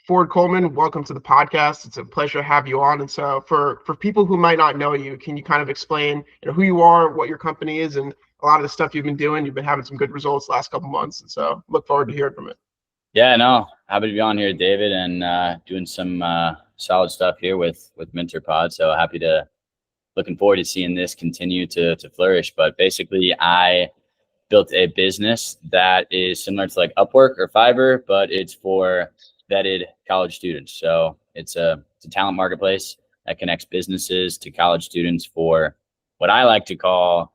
Ford Coleman, welcome to the podcast. It's a pleasure to have you on. And so for people who might not know you, can you kind of explain, who you are, what your company is, and a lot of the stuff you've been doing? You've been having some good results the last couple months. And so look forward to hearing from it. Yeah, no, happy to be on here, David, and doing some solid stuff here with MinterPod. So looking forward to seeing this continue to flourish. But basically, I built a business that is similar to like Upwork or Fiverr, but it's for vetted college students. So it's a talent marketplace that connects businesses to college students for what I like to call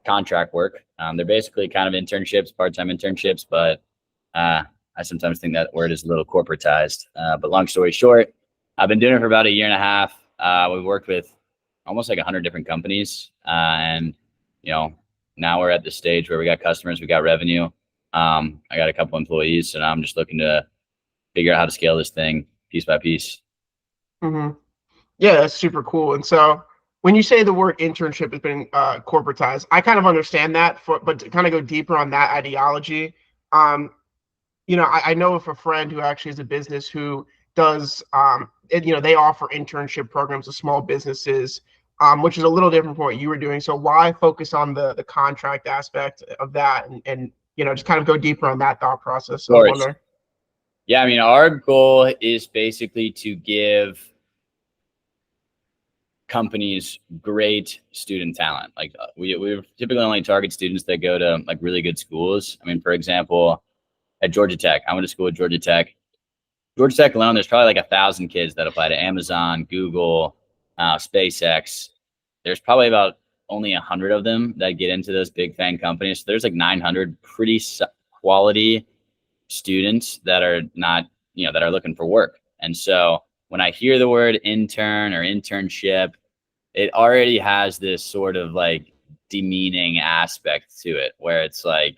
contract work. They're basically kind of internships, part-time internships, but I sometimes think that word is a little corporatized. But long story short, I've been doing it for about a year and a half. We've worked with almost like 100 different companies, and now we're at the stage where we got customers, we got revenue. I got a couple employees, and I'm just looking to figure out how to scale this thing piece by piece. Mm-hmm. Yeah, that's super cool. And so when you say the word internship has been corporatized, I kind of understand that, but to kind of go deeper on that ideology, I know of a friend who actually has a business who does, they offer internship programs to small businesses, which is a little different from what you were doing. So why focus on the contract aspect of that and just kind of go deeper on that thought process? So I wonder. Yeah, I mean, our goal is basically to give companies great student talent. Like we typically only target students that go to like really good schools. I mean, for example, at Georgia Tech, I went to school at Georgia Tech. Georgia Tech alone, there's probably like 1,000 kids that apply to Amazon, Google, SpaceX. There's probably about only 100 of them that get into those big FANG companies. So there's like 900 pretty quality students that are not, that are looking for work. And so when I hear the word intern or internship, it already has this sort of like demeaning aspect to it, where it's like,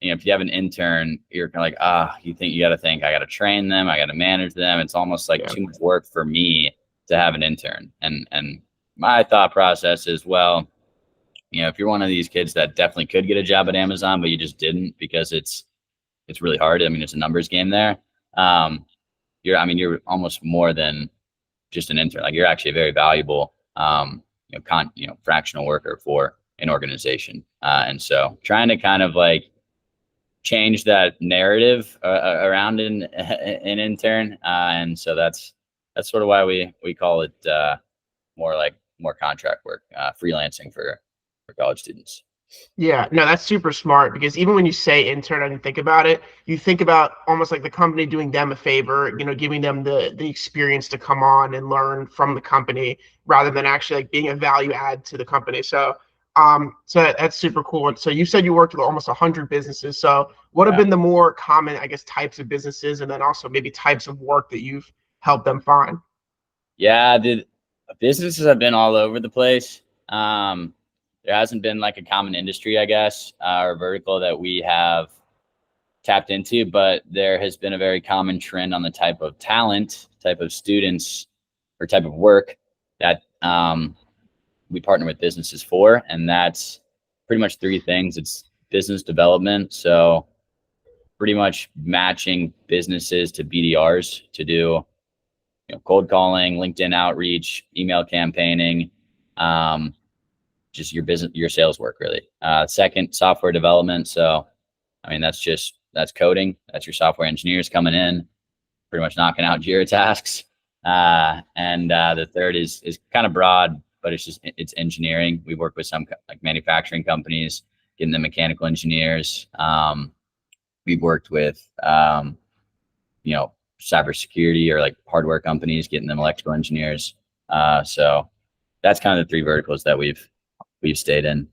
if you have an intern, you're kind of like, you got to think, I got to train them, I got to manage them. It's almost like too much work for me to have an intern. And my thought process is, well, if you're one of these kids that definitely could get a job at Amazon, but you just didn't because it's really hard. I mean, it's a numbers game there. You're almost more than just an intern. Like, you're actually a very valuable, fractional worker for an organization. And so trying to kind of like change that narrative around an intern. And so that's sort of why we call it more contract work, freelancing for college students. Yeah, no, that's super smart, because even when you say intern, I didn't think about it. You think about almost like the company doing them a favor, giving them the experience to come on and learn from the company rather than actually like being a value add to the company. So that's super cool. And so you said you worked with almost 100 businesses. So what have been the more common, I guess, types of businesses, and then also maybe types of work that you've helped them find? Yeah, the businesses have been all over the place. There hasn't been like a common industry, I guess, or vertical that we have tapped into, but there has been a very common trend on the type of talent, type of students, or type of work that we partner with businesses for. And that's pretty much three things. It's business development. So pretty much matching businesses to BDRs to do cold calling, LinkedIn outreach, email campaigning, just your sales work, really. Second, software development. So, I mean, that's coding. That's your software engineers coming in, pretty much knocking out Jira tasks. And the third is kind of broad, but it's engineering. We work with some like manufacturing companies, getting the mechanical engineers. We've worked with, cybersecurity or like hardware companies, getting them electrical engineers. So that's kind of the three verticals that we've stayed in.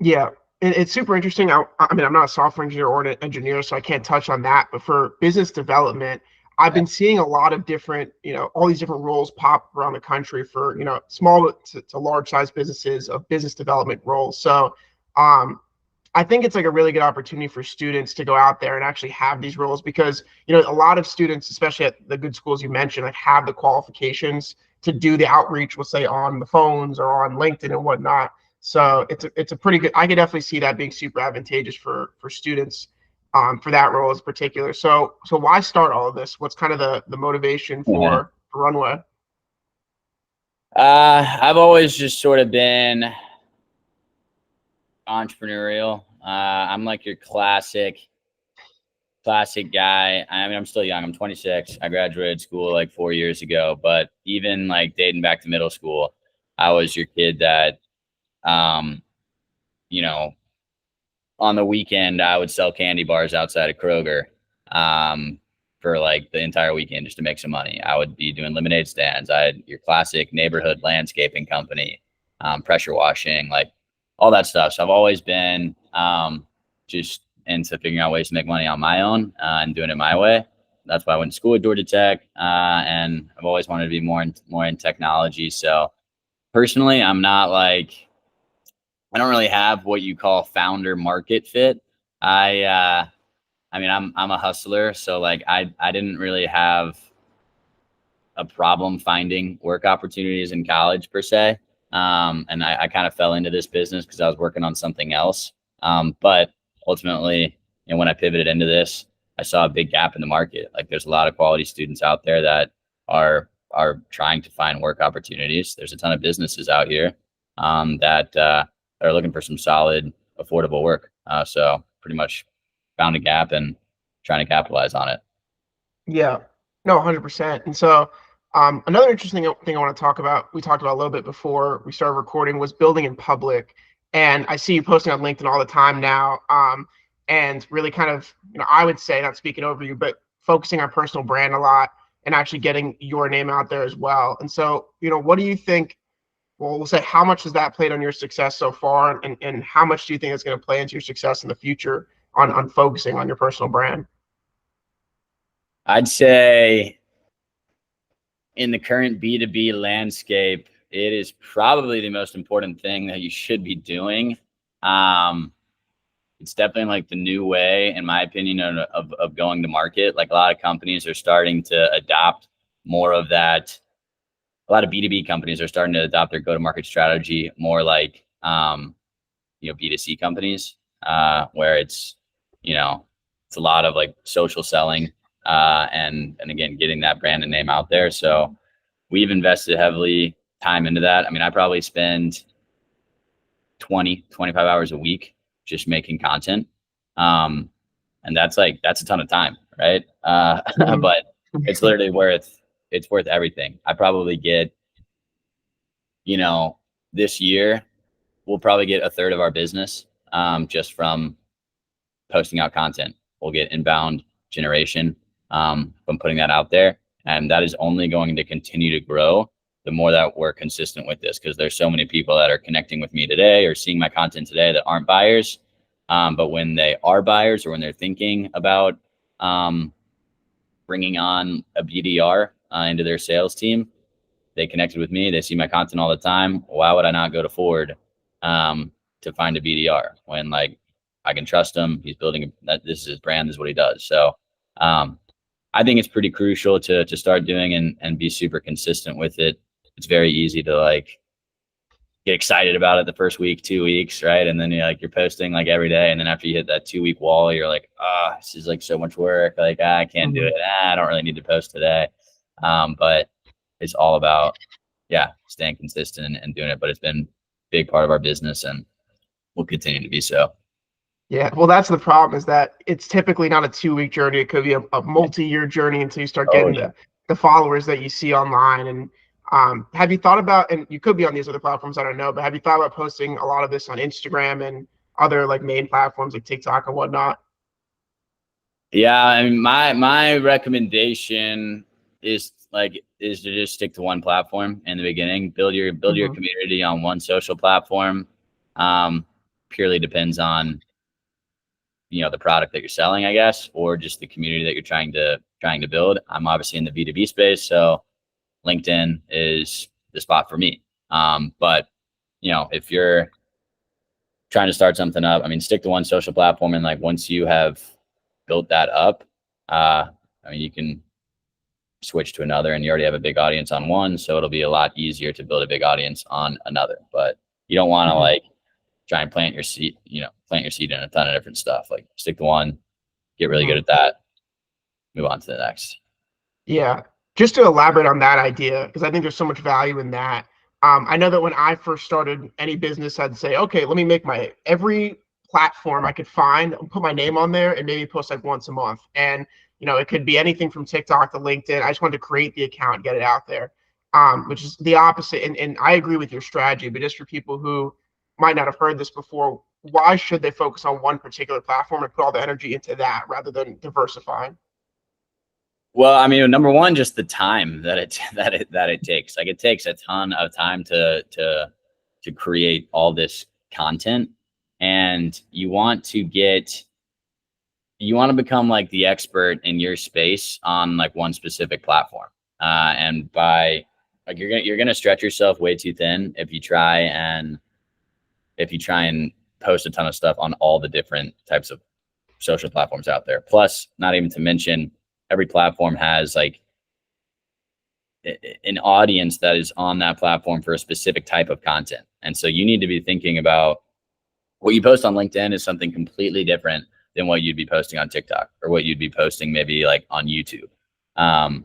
Yeah, it's super interesting. I mean, I'm not a software engineer or an engineer, so I can't touch on that. But for business development, I've been seeing a lot of different, all these different roles pop around the country for, small to large size businesses of business development roles. So I think it's like a really good opportunity for students to go out there and actually have these roles, because, a lot of students, especially at the good schools you mentioned, like have the qualifications to do the outreach, we'll say on the phones or on LinkedIn and whatnot. So it's a pretty good, I could definitely see that being super advantageous for students. for that role in particular. So why start all of this? What's kind of the motivation Yeah. for Runway? I've always just sort of been entrepreneurial. I'm like your classic guy. I mean, I'm still young. I'm 26. I graduated school like 4 years ago, but even like dating back to middle school, I was your kid that, um, you know, on the weekend, I would sell candy bars outside of Kroger, for like the entire weekend just to make some money. I would be doing lemonade stands. I had your classic neighborhood landscaping company, pressure washing, like all that stuff. So I've always been, just into figuring out ways to make money on my own, and doing it my way. That's why I went to school at Georgia Tech, and I've always wanted to be more in technology. So personally, I'm not like, I don't really have what you call founder market fit. I I mean, I'm a hustler, so like I didn't really have a problem finding work opportunities in college per se. And I kind of fell into this business because I was working on something else. But ultimately, when I pivoted into this, I saw a big gap in the market. Like there's a lot of quality students out there that are trying to find work opportunities. There's a ton of businesses out here, that are looking for some solid, affordable work. So pretty much found a gap and trying to capitalize on it. Yeah, no, 100%. And so, another interesting thing I want to talk about, we talked about a little bit before we started recording, was building in public. And I see you posting on LinkedIn all the time now, and really kind of, I would say, not speaking over you, but focusing on personal brand a lot and actually getting your name out there as well. And so, what do you think? Well, we'll say, how much has that played on your success so far, and how much do you think it's going to play into your success in the future on focusing on your personal brand? I'd say in the current B2B landscape, it is probably the most important thing that you should be doing. Um, it's definitely like the new way, in my opinion, of going to market. Like a lot of companies are starting to adopt more of that. A lot of B2B companies are starting to adopt their go-to-market strategy more like, B2C companies, where you know, it's a lot of like social selling, and again, getting that brand and name out there. So we've invested heavily time into that. I mean, I probably spend 25 hours a week just making content. Um, and that's a ton of time, right? Mhm. But it's literally it's worth everything. I probably get, you know, this year we'll probably get a third of our business, just from posting out content. We'll get inbound generation, from putting that out there. And that is only going to continue to grow the more that we're consistent with this, because there's so many people that are connecting with me today or seeing my content today that aren't buyers. But when they are buyers, or when they're thinking about, bringing on a BDR, into their sales team, they connected with me. They see my content all the time. Why would I not go to Ford, to find a BDR when like I can trust him? He's building that. This is his brand. This is what he does. So, I think it's pretty crucial to start doing and be super consistent with it. It's very easy to like get excited about it the first week, 2 weeks, right? And then you're posting like every day, and then after you hit that 2 week wall, you're like, this is like so much work. Like, I can't do Mhm. it. I don't really need to post today. But it's all about, yeah, staying consistent and doing it. But it's been a big part of our business and will continue to be so. Yeah, well, that's the problem, is that it's typically not a 2 week journey. It could be a Yeah. multi-year journey until you start Oh getting yeah. the followers that you see online. And have you thought about, and you could be on these other platforms, I don't know, but have you thought about posting a lot of this on Instagram and other like main platforms like TikTok and whatnot? Yeah, I mean, my recommendation is to just stick to one platform in the beginning. Build your Hmm. community on one social platform. Um, Purely depends on, the product that you're selling, I guess, or just the community that you're trying to build. I'm obviously in the B2B space, so LinkedIn is the spot for me. But if you're trying to start something up, I mean, stick to one social platform, and like once you have built that up, I mean, you can switch to another, and you already have a big audience on one, so it'll be a lot easier to build a big audience on another. But you don't want to Hmm. like try and plant your seed in a ton of different stuff. Like stick to one, get really good Mhm. at that, move on to the next. Yeah, just to elaborate on that idea, because I think there's so much value in that. I know that when I first started any business, I'd say, okay, let me make my every platform I could find, put my name on there, and maybe post like once a month. And it could be anything from TikTok to LinkedIn. I just wanted to create the account, get it out there, which is the opposite. And I agree with your strategy, but just for people who might not have heard this before, why should they focus on one particular platform and put all the energy into that rather than diversifying? Well, I mean, number one, just the time that it takes. Like, it takes a ton of time to create all this content, and you want to become like the expert in your space on like one specific platform. And by like you're gonna stretch yourself way too thin if you try and post a ton of stuff on all the different types of social platforms out there. Plus, not even to mention, every platform has like an audience that is on that platform for a specific type of content. And so you need to be thinking about what you post on LinkedIn is something completely different than what you'd be posting on TikTok or what you'd be posting maybe like on YouTube. Um,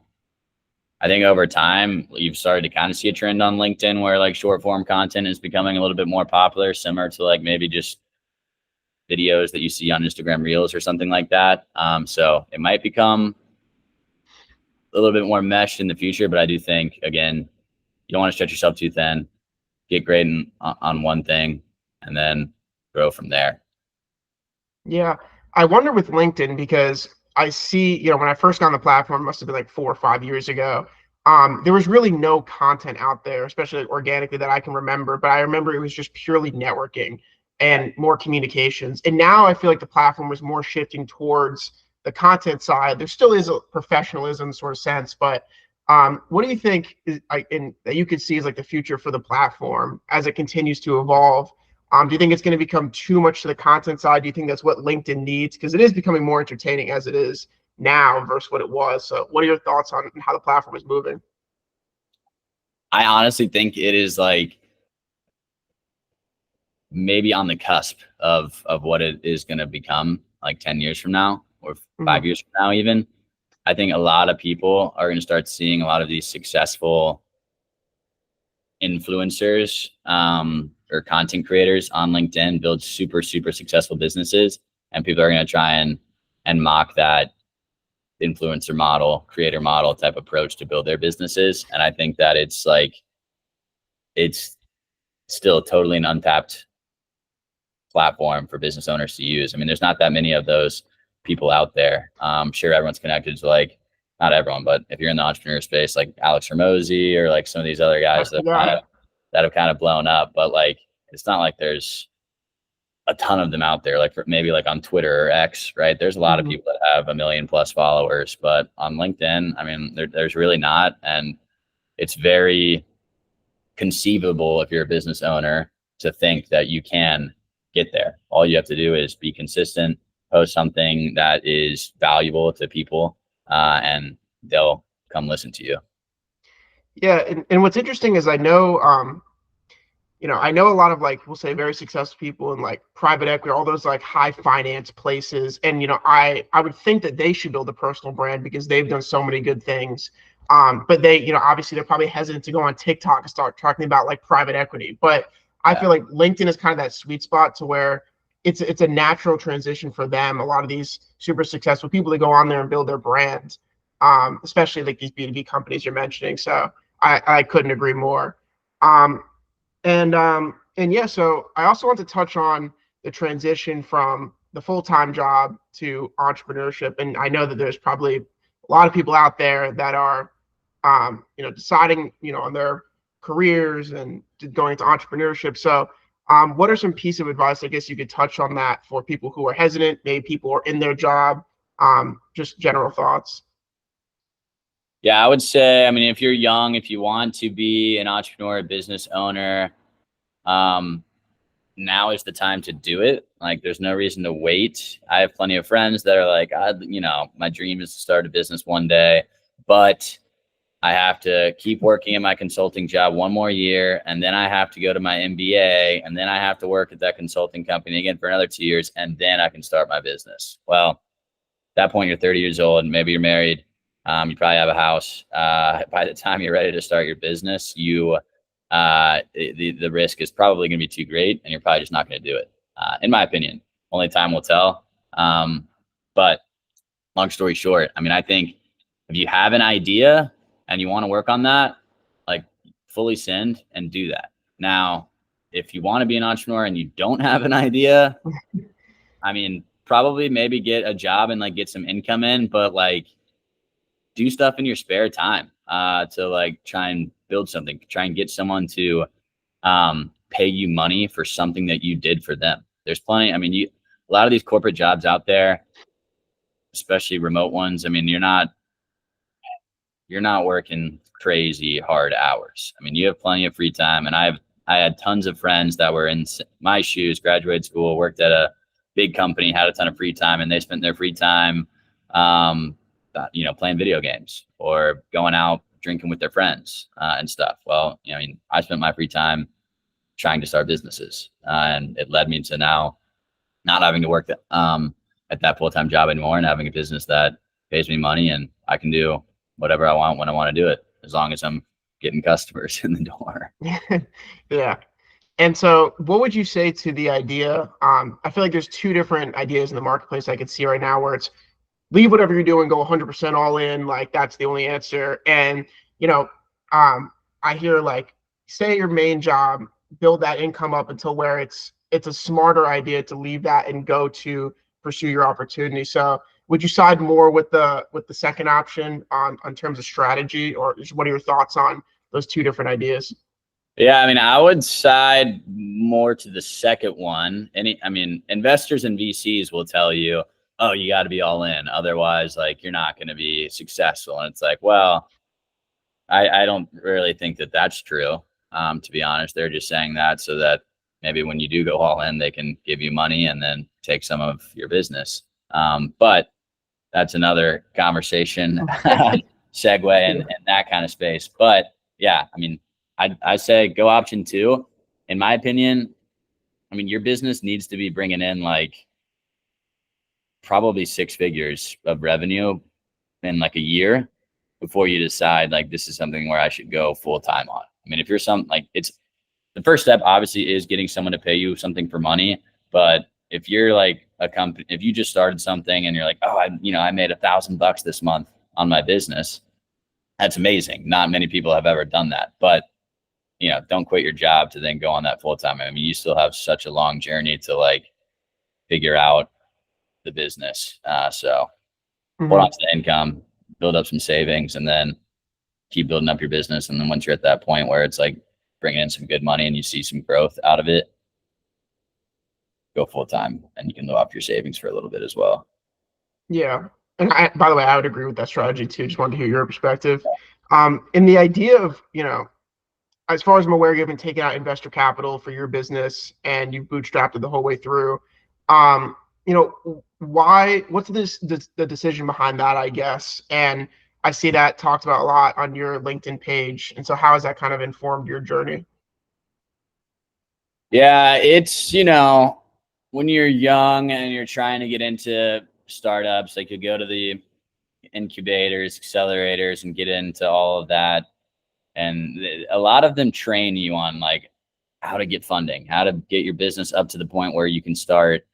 I think over time, you've started to kind of see a trend on LinkedIn where like short form content is becoming a little bit more popular, similar to like maybe just videos that you see on Instagram Reels or something like that. So it might become a little bit more meshed in the future, but I do think, again, you don't want to stretch yourself too thin, get great on one thing, and then grow from there. Yeah, I wonder with LinkedIn because I see, when I first got on the platform, it must have been like 4 or 5 years ago. There was really no content out there, especially organically, that I can remember. But I remember it was just purely networking and more communications. And now I feel like the platform was more shifting towards the content side. There still is a professionalism sort of sense, but what do you think that you could see as like the future for the platform as it continues to evolve? Do you think it's going to become too much to the content side? Do you think that's what LinkedIn needs? Because it is becoming more entertaining as it is now versus what it was. So, what are your thoughts on how the platform is moving? I honestly think it is like maybe on the cusp of what it is going to become like 10 years from now or Hmm. 5 years from now, even. I think a lot of people are going to start seeing a lot of these successful influencers or content creators on LinkedIn build super, super successful businesses. And people are going to try and mock that influencer model, creator model type approach to build their businesses. And I think that it's still totally an untapped platform for business owners to use. I mean, there's not that many of those people out there. Sure, everyone's connected to like, not everyone, but if you're in the entrepreneur space, like Alex Ramosi or like some of these other guys That's the guy. that have kind of blown up, but like, it's not like there's a ton of them out there. Like maybe like on Twitter or X, right? There's a lot of Hmm. people that have 1 million+ followers, but on LinkedIn, I mean, there's really not. And it's very conceivable if you're a business owner to think that you can get there. All you have to do is be consistent, post something that is valuable to people, and they'll come listen to you. Yeah, and what's interesting is I know a lot of like we'll say very successful people in like private equity, all those like high finance places, and I would think that they should build a personal brand because they've done so many good things. But they, obviously they're probably hesitant to go on TikTok and start talking about like private equity. But I Yeah. feel like LinkedIn is kind of that sweet spot to where it's a natural transition for them. A lot of these super successful people that go on there and build their brand, especially like these B2B companies you're mentioning. So I couldn't agree more. Um, and yeah, so I also want to touch on the transition from the full-time job to entrepreneurship. And I know that there's probably a lot of people out there that are deciding, on their careers and going into entrepreneurship. So what are some pieces of advice, I guess you could touch on that for people who are hesitant, maybe people who are in their job, just general thoughts. Yeah, I would say, I mean, if you're young, if you want to be an entrepreneur, a business owner, um, now is the time to do it. Like, there's no reason to wait. I have plenty of friends that are like, my dream is to start a business one day, but I have to keep working in my consulting job 1 more year, and then I have to go to my MBA, and then I have to work at that consulting company again for another 2 years, and then I can start my business. Well, that point, you're 30 years old and maybe you're married. You probably have a house. By the time you're ready to start your business, the risk is probably going to be too great, and you're probably just not going to do it. In my opinion, only time will tell. But long story short, I mean, I think if you have an idea and you want to work on that, like fully send and do that. Now, if you want to be an entrepreneur and you don't have an idea, I mean, probably maybe get a job and like get some income in, but like do stuff in your spare time to like try and build something, try and get someone to pay you money for something that you did for them. There's plenty. I mean, a lot of these corporate jobs out there, especially remote ones. I mean, you're not working crazy hard hours. I mean, you have plenty of free time. And I had tons of friends that were in my shoes, graduated school, worked at a big company, had a ton of free time, and they spent their free time, playing video games or going out drinking with their friends and stuff. Well, I mean, I spent my free time trying to start businesses, and it led me to now not having to work at that full-time job anymore and having a business that pays me money, and I can do whatever I want when I want to do it, as long as I'm getting customers in the door. Yeah. And so what would you say to the idea? I feel like there's two different ideas in the marketplace I could see right now, where it's leave whatever you're doing, go 100% all in. Like that's the only answer. And, I hear like, stay at your main job, build that income up until where it's a smarter idea to leave that and go to pursue your opportunity. So would you side more with the second option on terms of strategy, or just what are your thoughts on those two different ideas? Yeah, I mean, I would side more to the second one. Investors and VCs will tell you, oh, you got to be all in. Otherwise, like, you're not going to be successful. And it's like, well, I don't really think that that's true. To be honest, they're just saying that so that maybe when you do go all in, they can give you money and then take some of your business. But that's another conversation, segue and that kind of space. But yeah, I mean, I say go option two. In my opinion, I mean, your business needs to be bringing in like probably 6 figures of revenue in like a year before you decide like this is something where I should go full time on. I mean, if you're it's the first step obviously is getting someone to pay you something for money. But if you're like a company, if you just started something and you're like, oh, I made $1,000 this month on my business, that's amazing. Not many people have ever done that. But don't quit your job to then go on that full time. I mean, you still have such a long journey to like figure out the business. So hold on to the income, build up some savings, and then keep building up your business. And then once you're at that point where it's like bringing in some good money and you see some growth out of it, go full time, and you can live off your savings for a little bit as well. Yeah. And by the way, I would agree with that strategy too. Just wanted to hear your perspective. In the idea of, as far as I'm aware, you haven't taken out investor capital for your business and you've bootstrapped it the whole way through. What's the decision behind that, I guess? And I see that talked about a lot on your LinkedIn page. And so how has that kind of informed your journey? Yeah, it's, when you're young and you're trying to get into startups, like you go to the incubators, accelerators, and get into all of that. And a lot of them train you on like how to get funding, how to get your business up to the point where you can start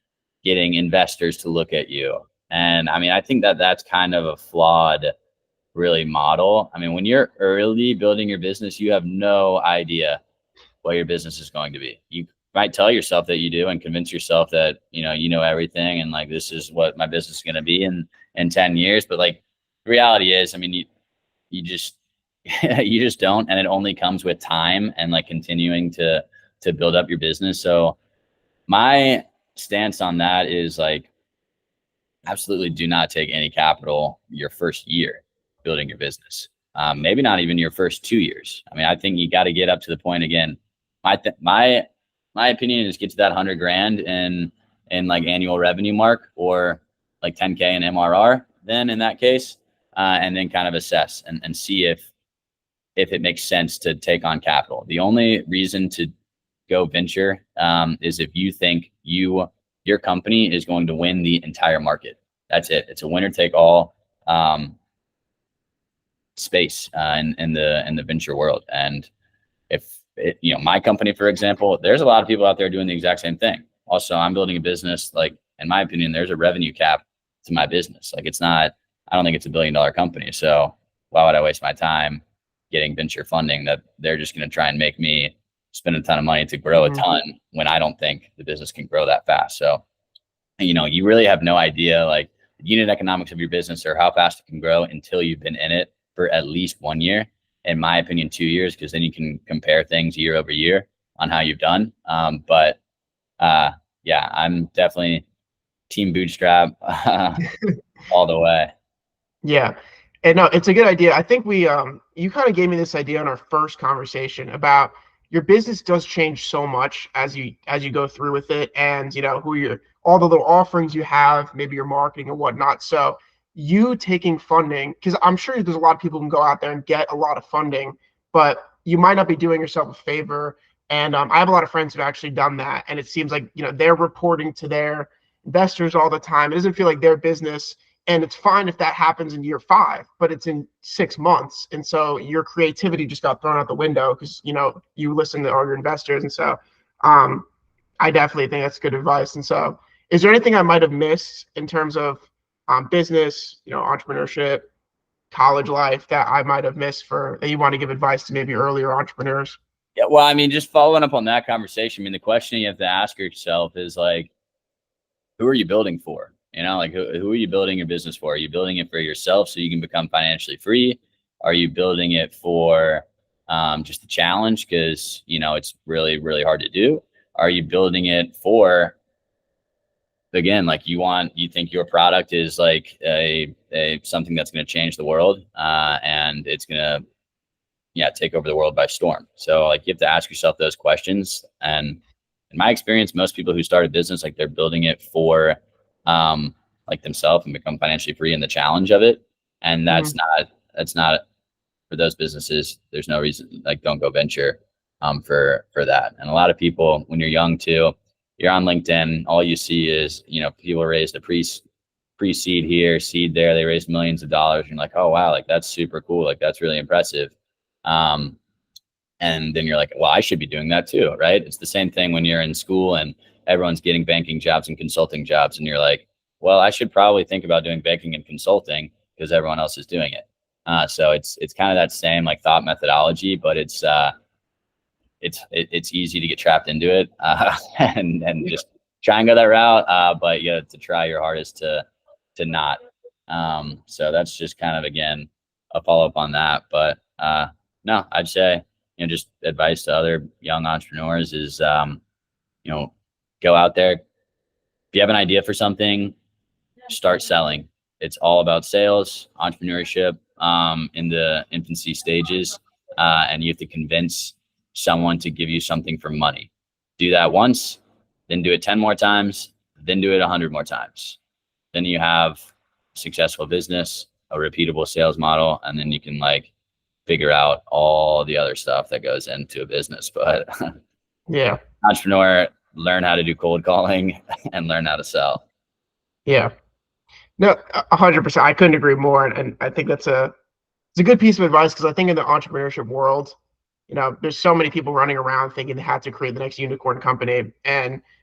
getting investors to look at you. And I mean, I think that that's kind of a flawed really model. I mean, when you're early building your business, you have no idea what your business is going to be. You might tell yourself that you do and convince yourself that, you know everything. And like, this is what my business is going to be in 10 years. But like the reality is, I mean, you just, you just don't. And it only comes with time and like continuing to build up your business. So my stance on that is like, absolutely do not take any capital your first year building your business. Maybe not even your first 2 years. I mean, I think you got to get up to the point again. My opinion is get to that 100 grand in like annual revenue mark, or like 10K in MRR. Then in that case, and then kind of assess and see if it makes sense to take on capital. The only reason to go venture is if you think your company is going to win the entire market. That's it. It's a winner take all space in the venture world. And if it, you know, my company, for example, there's a lot of people out there doing the exact same thing. Also, I'm building a business, like, in my opinion, there's a revenue cap to my business. Like, it's not, I don't think it's $1 billion company. So why would I waste my time getting venture funding that they're just going to try and make me spend a ton of money to grow a ton when I don't think the business can grow that fast. So, you know, you really have no idea, like, the unit economics of your business or how fast it can grow until you've been in it for at least 1 year. In my opinion, 2 years, because then you can compare things year over year on how you've done. Yeah, I'm definitely team bootstrap all the way. Yeah. And no, it's a good idea. I think you kind of gave me this idea in our first conversation about your business does change so much as you go through with it, and who you're, all the little offerings you have, maybe your marketing and whatnot. So you taking funding, because I'm sure there's a lot of people who can go out there and get a lot of funding, but you might not be doing yourself a favor. And I have a lot of friends who've actually done that, and it seems like they're reporting to their investors all the time. It doesn't feel like their business. And it's fine if that happens in year 5, but it's in 6 months. And so your creativity just got thrown out the window because, you listen to all your investors. And so I definitely think that's good advice. And so is there anything I might have missed in terms of business, entrepreneurship, college life that I might have missed that you want to give advice to maybe earlier entrepreneurs? Yeah, well, I mean, just following up on that conversation, I mean, the question you have to ask yourself is, like, who are you building for? Like, who are you building your business for? Are you building it for yourself so you can become financially free? Are you building it for just a challenge because, it's really, really hard to do? Are you building it for, again, like, you think your product is like a something that's going to change the world and it's going to, take over the world by storm? So, like, you have to ask yourself those questions. And in my experience, most people who start a business, like, they're building it for like themselves and become financially free in the challenge of it. And that's not for those businesses. There's no reason, like, don't go venture for that. And a lot of people, when you're young too, you're on LinkedIn, all you see is, people raised a pre-seed here, seed there, they raised millions of dollars. You're like, oh wow, like, that's super cool. Like, that's really impressive. And then you're like, well, I should be doing that too, right? It's the same thing when you're in school and everyone's getting banking jobs and consulting jobs. And you're like, well, I should probably think about doing banking and consulting because everyone else is doing it. So it's kind of that same, like, thought methodology, but it's easy to get trapped into it and just try and go that route. But you have to try your hardest to not. So that's just kind of, again, a follow up on that. But no, I'd say, just advice to other young entrepreneurs is, go out there. If you have an idea for something, start selling. It's all about sales, entrepreneurship in the infancy stages. And you have to convince someone to give you something for money. Do that once, then do it 10 more times, then do it 100 more times. Then you have a successful business, a repeatable sales model, and then you can, like, figure out all the other stuff that goes into a business. But yeah, entrepreneur, learn how to do cold calling and learn how to sell. Yeah. No, 100%. I couldn't agree more. And I think it's a good piece of advice, because I think in the entrepreneurship world, there's so many people running around thinking they have to create the next unicorn company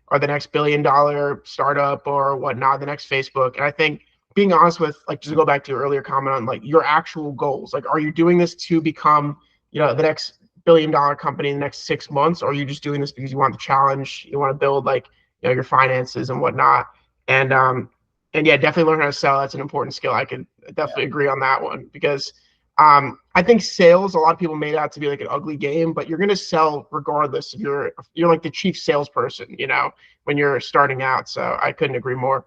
or the next $1 billion startup or whatnot, the next Facebook. And I think being honest with, like, just to go back to your earlier comment on, like, your actual goals, like, are you doing this to become, the next $1 billion company in the next 6 months, or are you just doing this because you want the challenge, you want to build, like, your finances and whatnot? And yeah, definitely learn how to sell. That's an important skill. I can definitely agree on that one, because I think sales, a lot of people made out to be like an ugly game, but you're going to sell regardless if you're like the chief salesperson, when you're starting out. So I couldn't agree more.